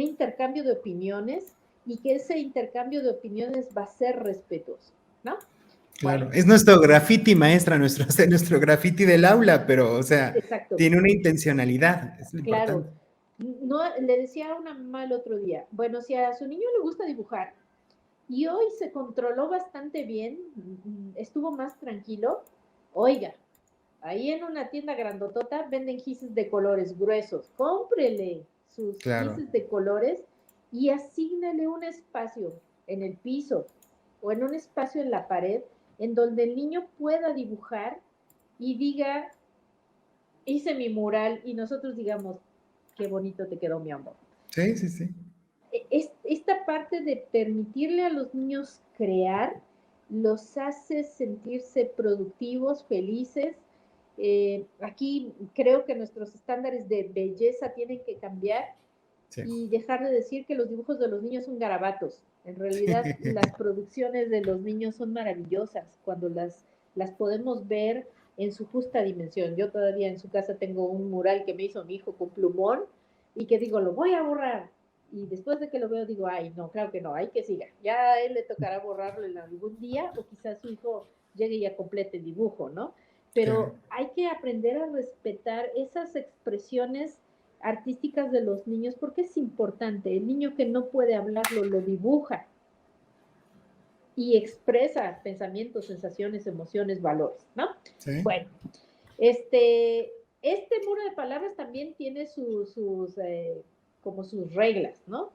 intercambio de opiniones y que ese intercambio de opiniones va a ser respetuoso, ¿no? Bueno, claro. Es nuestro graffiti, maestra, nuestro graffiti del aula, pero, o sea, exacto. tiene una intencionalidad, es lo Claro, importante. No, le decía a una mamá el otro día, bueno, si a su niño le gusta dibujar y hoy se controló bastante bien, estuvo más tranquilo, oiga, ahí en una tienda grandotota venden gises de colores gruesos. Cómprele sus Claro. gises de colores y asígnale un espacio en el piso o en un espacio en la pared en donde el niño pueda dibujar y diga, hice mi mural y nosotros digamos, qué bonito te quedó mi amor. Sí, sí, sí. Esta parte de permitirle a los niños crear los hace sentirse productivos, felices. Aquí creo que nuestros estándares de belleza tienen que cambiar Sí. y dejar de decir que los dibujos de los niños son garabatos. En realidad, las producciones de los niños son maravillosas cuando las podemos ver en su justa dimensión. Yo todavía en su casa tengo un mural que me hizo mi hijo con plumón y que digo, lo voy a borrar. Y después de que lo veo digo, ay, no, claro que no, hay que siga. Ya a él le tocará borrarlo en algún día o quizás su hijo llegue y ya complete el dibujo, ¿no? Claro. Pero hay que aprender a respetar esas expresiones artísticas de los niños porque es importante. El niño que no puede hablarlo lo dibuja y expresa pensamientos, sensaciones, emociones, valores, ¿no? Sí. Bueno, este muro de palabras también tiene como sus reglas, ¿no?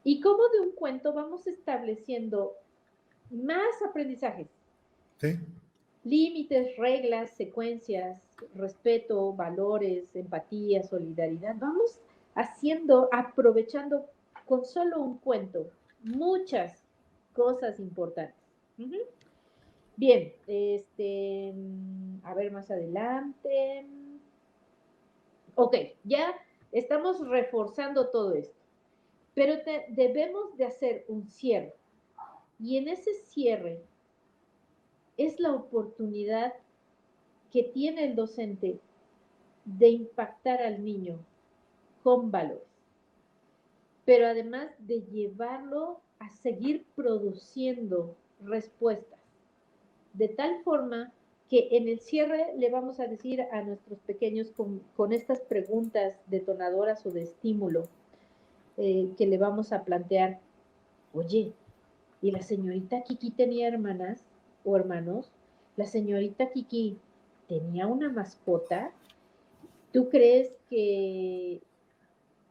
Y como de un cuento vamos estableciendo más aprendizajes, Sí. límites, reglas, secuencias, respeto, valores, empatía, solidaridad. Vamos aprovechando con solo un cuento, muchas cosas importantes. Uh -huh. Bien, a ver más adelante. Ok, ya estamos reforzando todo esto, pero debemos de hacer un cierre. Y en ese cierre es la oportunidad que tiene el docente de impactar al niño con valores, pero además de llevarlo a seguir produciendo respuestas, de tal forma que en el cierre le vamos a decir a nuestros pequeños con estas preguntas detonadoras o de estímulo que le vamos a plantear, oye, ¿y la señorita Kiki tenía hermanas o hermanos? ¿La señorita Kiki tenía una mascota? ¿Tú crees que,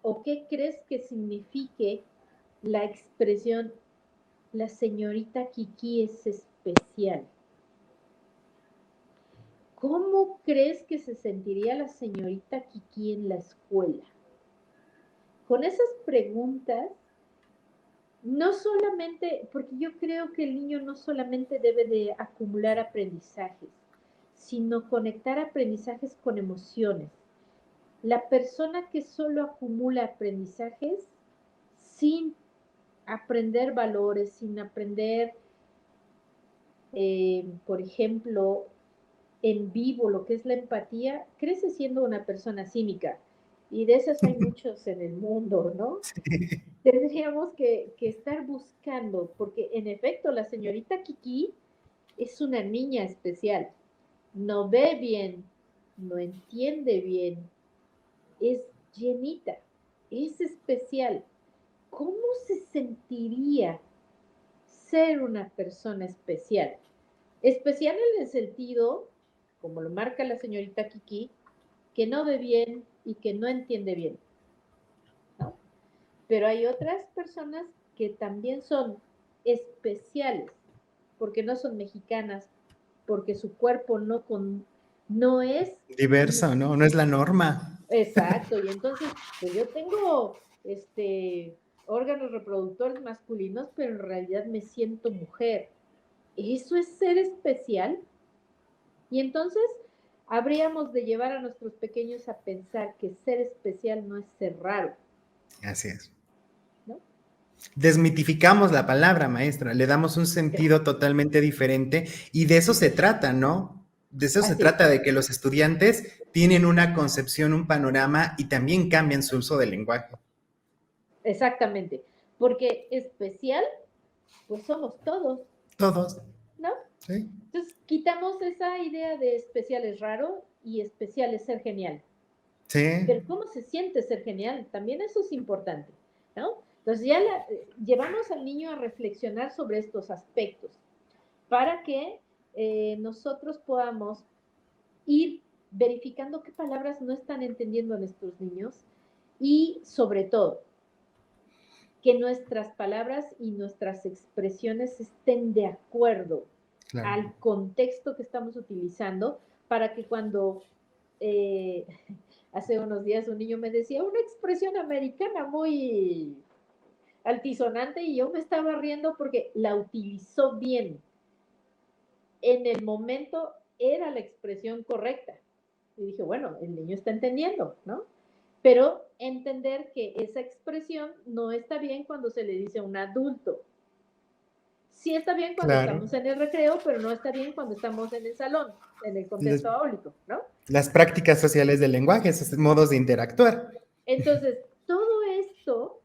o qué crees que signifique la expresión la señorita Kiki es especial? ¿Cómo crees que se sentiría la señorita Kiki en la escuela? Con esas preguntas, no solamente, porque yo creo que el niño no solamente debe de acumular aprendizajes, sino conectar aprendizajes con emociones. La persona que solo acumula aprendizajes sin aprender valores, sin aprender, por ejemplo, en vivo lo que es la empatía, crece siendo una persona cínica. Y de esas hay muchos en el mundo, ¿no? Sí. Tendríamos que estar buscando, porque en efecto la señorita Kiki es una niña especial. No ve bien, no entiende bien, es llenita, es especial. ¿Cómo se sentiría ser una persona especial? Especial en el sentido, como lo marca la señorita Kiki, que no ve bien y que no entiende bien, ¿no? Pero hay otras personas que también son especiales, porque no son mexicanas, porque su cuerpo no es... Diversa, ¿no? No es la norma. Exacto, y entonces, pues yo tengo órganos reproductores masculinos, pero en realidad me siento mujer. ¿Eso es ser especial? Y entonces habríamos de llevar a nuestros pequeños a pensar que ser especial no es ser raro, Así es. ¿no? Desmitificamos la palabra, maestra, le damos un sentido totalmente diferente y de eso se trata, ¿no? De eso se Así es, trata, de que los estudiantes tienen una concepción, un panorama y también cambian su uso del lenguaje. exactamente. Porque especial, pues somos todos, Todos, ¿no? ¿sí? Entonces quitamos esa idea de especial es raro y especial es ser genial. Sí, Pero ¿cómo se siente ser genial? También eso es importante, ¿no? Entonces ya llevamos al niño a reflexionar sobre estos aspectos para que nosotros podamos ir verificando qué palabras no están entendiendo nuestros niños y sobre todo que nuestras palabras y nuestras expresiones estén de acuerdo claro. al contexto que estamos utilizando para que cuando eh, hace unos días un niño me decía una expresión americana muy altisonante y yo me estaba riendo porque la utilizó bien. En el momento era la expresión correcta. Y dije, bueno, el niño está entendiendo, ¿no? Pero entender que esa expresión no está bien cuando se le dice a un adulto. Sí está bien cuando Claro. estamos en el recreo, pero no está bien cuando estamos en el salón, en el Las, contexto áulico, ¿no? las prácticas sociales del lenguaje, esos modos de interactuar. Entonces, todo esto,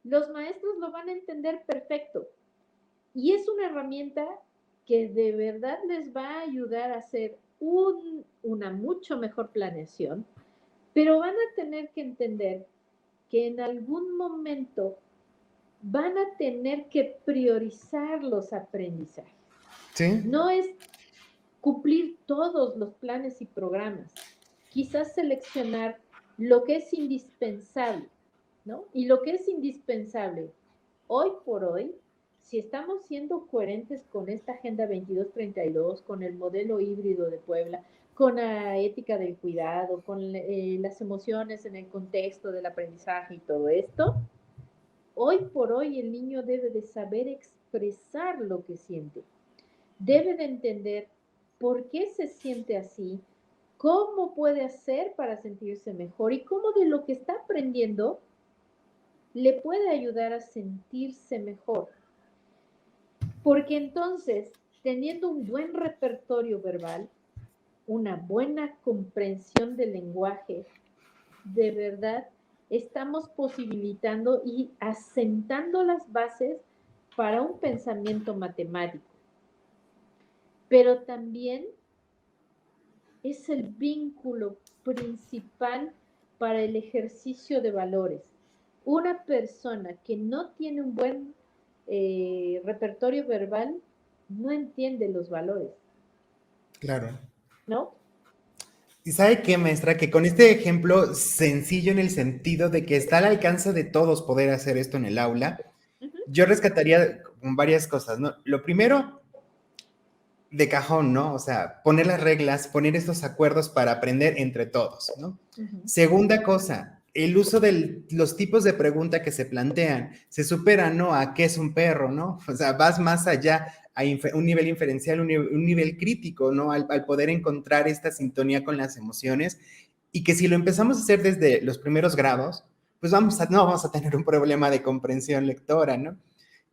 los maestros lo van a entender perfecto. Y es una herramienta que de verdad les va a ayudar a hacer una mucho mejor planeación, pero van a tener que entender que en algún momento van a tener que priorizar los aprendizajes. Sí, No es cumplir todos los planes y programas, quizás seleccionar lo que es indispensable, ¿no? Y lo que es indispensable hoy por hoy, si estamos siendo coherentes con esta Agenda 2232, con el modelo híbrido de Puebla, con la ética del cuidado, con las emociones en el contexto del aprendizaje y todo esto, hoy por hoy el niño debe de saber expresar lo que siente, debe de entender por qué se siente así, cómo puede hacer para sentirse mejor y cómo de lo que está aprendiendo le puede ayudar a sentirse mejor. Porque entonces, teniendo un buen repertorio verbal, una buena comprensión del lenguaje, de verdad estamos posibilitando y asentando las bases para un pensamiento matemático. Pero también es el vínculo principal para el ejercicio de valores. Una persona que no tiene un buen repertorio verbal no entiende los valores, claro. ¿no? ¿Y sabe qué, maestra? Que con este ejemplo sencillo en el sentido de que está al alcance de todos poder hacer esto en el aula, Uh -huh. yo rescataría varias cosas, ¿no? Lo primero, de cajón, ¿no? O sea, poner las reglas, poner estos acuerdos para aprender entre todos, ¿no? Uh -huh. Segunda cosa, el uso de los tipos de pregunta que se plantean, se supera, ¿no? A qué es un perro, ¿no? O sea, vas más allá a un nivel inferencial, un nivel crítico, ¿no? Al poder encontrar esta sintonía con las emociones y que si lo empezamos a hacer desde los primeros grados, pues no vamos a tener un problema de comprensión lectora, ¿no?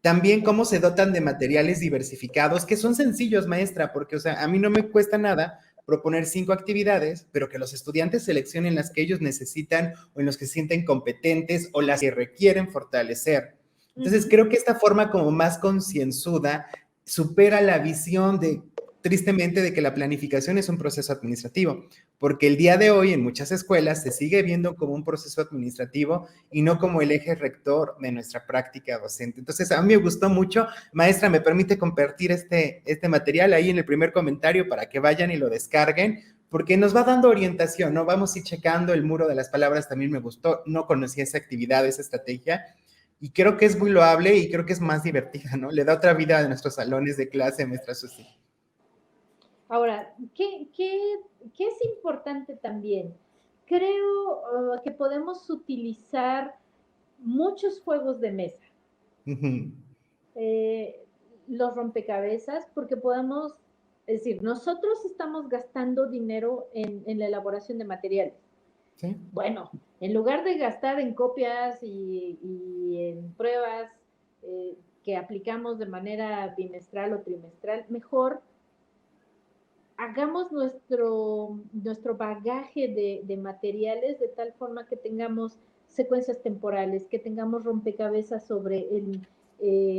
También cómo se dotan de materiales diversificados, que son sencillos, maestra, porque, o sea, a mí no me cuesta nada proponer 5 actividades, pero que los estudiantes seleccionen las que ellos necesitan o en los que se sienten competentes o las que requieren fortalecer. Uh Entonces, -huh. creo que esta forma como más concienzuda supera la visión de, tristemente, de que la planificación es un proceso administrativo, porque el día de hoy en muchas escuelas se sigue viendo como un proceso administrativo y no como el eje rector de nuestra práctica docente. Entonces, a mí me gustó mucho. Maestra, ¿me permite compartir este material ahí en el primer comentario para que vayan y lo descarguen? Porque nos va dando orientación, ¿no? Vamos a ir checando el muro de las palabras, también me gustó, no conocía esa actividad, esa estrategia, y creo que es muy loable y creo que es más divertida, ¿no? Le da otra vida a nuestros salones de clase, maestra Susi. Ahora, ¿qué es importante también? Creo que podemos utilizar muchos juegos de mesa. Uh -huh. Los rompecabezas, porque podamos, es decir, nosotros estamos gastando dinero en la elaboración de materiales. ¿Sí? Bueno, en lugar de gastar en copias y en pruebas que aplicamos de manera bimestral o trimestral, mejor hagamos nuestro bagaje de materiales de tal forma que tengamos secuencias temporales, que tengamos rompecabezas sobre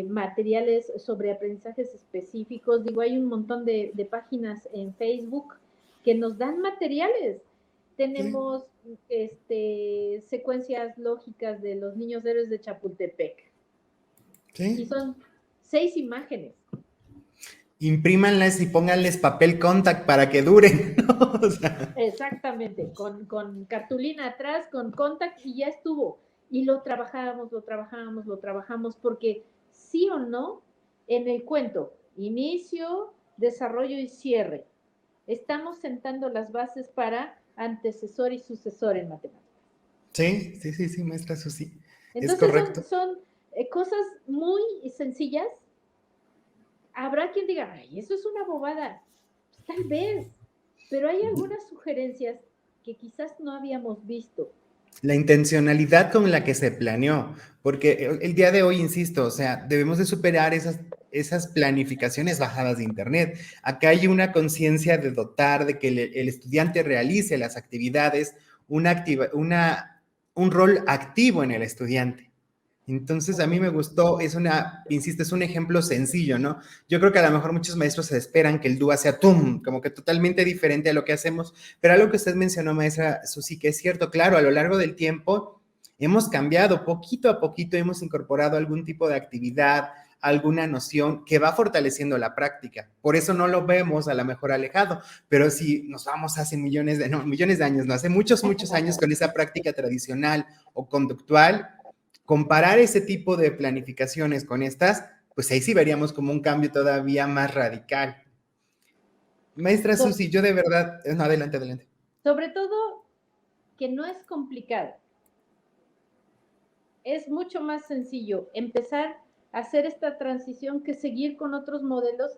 materiales, sobre aprendizajes específicos. Digo, hay un montón de páginas en Facebook que nos dan materiales tenemos secuencias lógicas de los niños héroes de Chapultepec. Sí. Y son 6 imágenes. Imprímanlas y pónganles papel contact para que duren, ¿no? O sea. Exactamente, con cartulina atrás, con contact y ya estuvo. Y lo trabajamos, porque sí o no, en el cuento, inicio, desarrollo y cierre, estamos sentando las bases para antecesor y sucesor en matemáticas. Sí, maestra Susi. Entonces es correcto. son cosas muy sencillas. Habrá quien diga, ay, eso es una bobada. Tal vez, pero hay algunas sugerencias que quizás no habíamos visto. La intencionalidad con la que se planeó, porque el día de hoy, insisto, o sea, debemos de superar esas planificaciones bajadas de internet. Acá hay una conciencia de dotar, de que el estudiante realice las actividades, un rol activo en el estudiante. Entonces, a mí me gustó, insisto, es un ejemplo sencillo, ¿no? Yo creo que a lo mejor muchos maestros se esperan que el DUA sea ¡tum!, como que totalmente diferente a lo que hacemos, pero algo que usted mencionó, maestra Susi, que es cierto, claro, a lo largo del tiempo hemos cambiado, poquito a poquito hemos incorporado algún tipo de actividad, alguna noción que va fortaleciendo la práctica. Por eso no lo vemos a lo mejor alejado, pero si nos vamos hace millones de años, no, hace muchos años con esa práctica tradicional o conductual, comparar ese tipo de planificaciones con estas, pues ahí sí veríamos como un cambio todavía más radical. Maestra Susi, yo de verdad... No, adelante. Sobre todo que no es complicado. Es mucho más sencillo empezar a hacer esta transición que seguir con otros modelos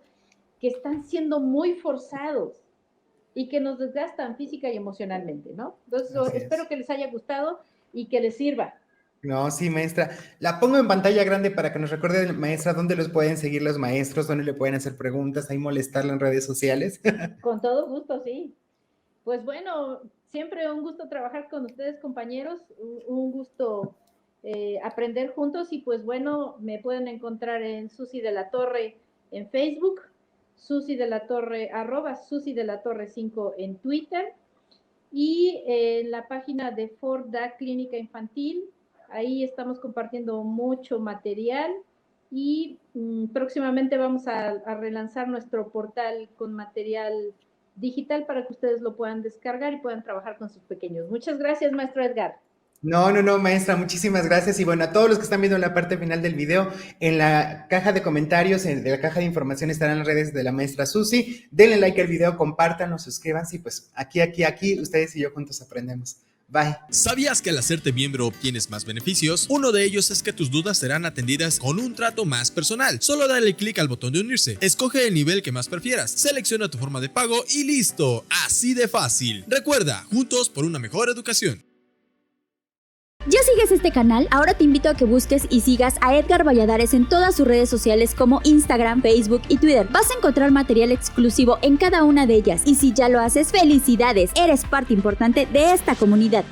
que están siendo muy forzados y que nos desgastan física y emocionalmente, ¿no? Entonces, espero que les haya gustado y que les sirva. No, sí, maestra. La pongo en pantalla grande para que nos recuerde, maestra, dónde los pueden seguir los maestros, dónde le pueden hacer preguntas, ahí molestarla en redes sociales. Con todo gusto, sí. Pues bueno, siempre un gusto trabajar con ustedes, compañeros, un gusto aprender juntos y pues bueno, me pueden encontrar en Susi de la Torre en Facebook, Susi de la Torre, @SusiDelaTorre5 en Twitter y en la página de FORDA Clínica Infantil. Ahí estamos compartiendo mucho material y próximamente vamos a relanzar nuestro portal con material digital para que ustedes lo puedan descargar y puedan trabajar con sus pequeños. Muchas gracias, maestro Edgar. No, maestra, muchísimas gracias. Y bueno, a todos los que están viendo en la parte final del video, en la caja de comentarios, de la caja de información estarán las redes de la maestra Susi. Denle like al video, compártanlo, suscríbanse y pues aquí, ustedes y yo juntos aprendemos. Bye. ¿Sabías que al hacerte miembro obtienes más beneficios? Uno de ellos es que tus dudas serán atendidas con un trato más personal. Solo dale clic al botón de unirse, escoge el nivel que más prefieras, selecciona tu forma de pago y listo. Así de fácil. Recuerda, juntos por una mejor educación. ¿Ya sigues este canal? Ahora te invito a que busques y sigas a Edgar Valladares en todas sus redes sociales como Instagram, Facebook y Twitter. Vas a encontrar material exclusivo en cada una de ellas. Y si ya lo haces, ¡felicidades! Eres parte importante de esta comunidad.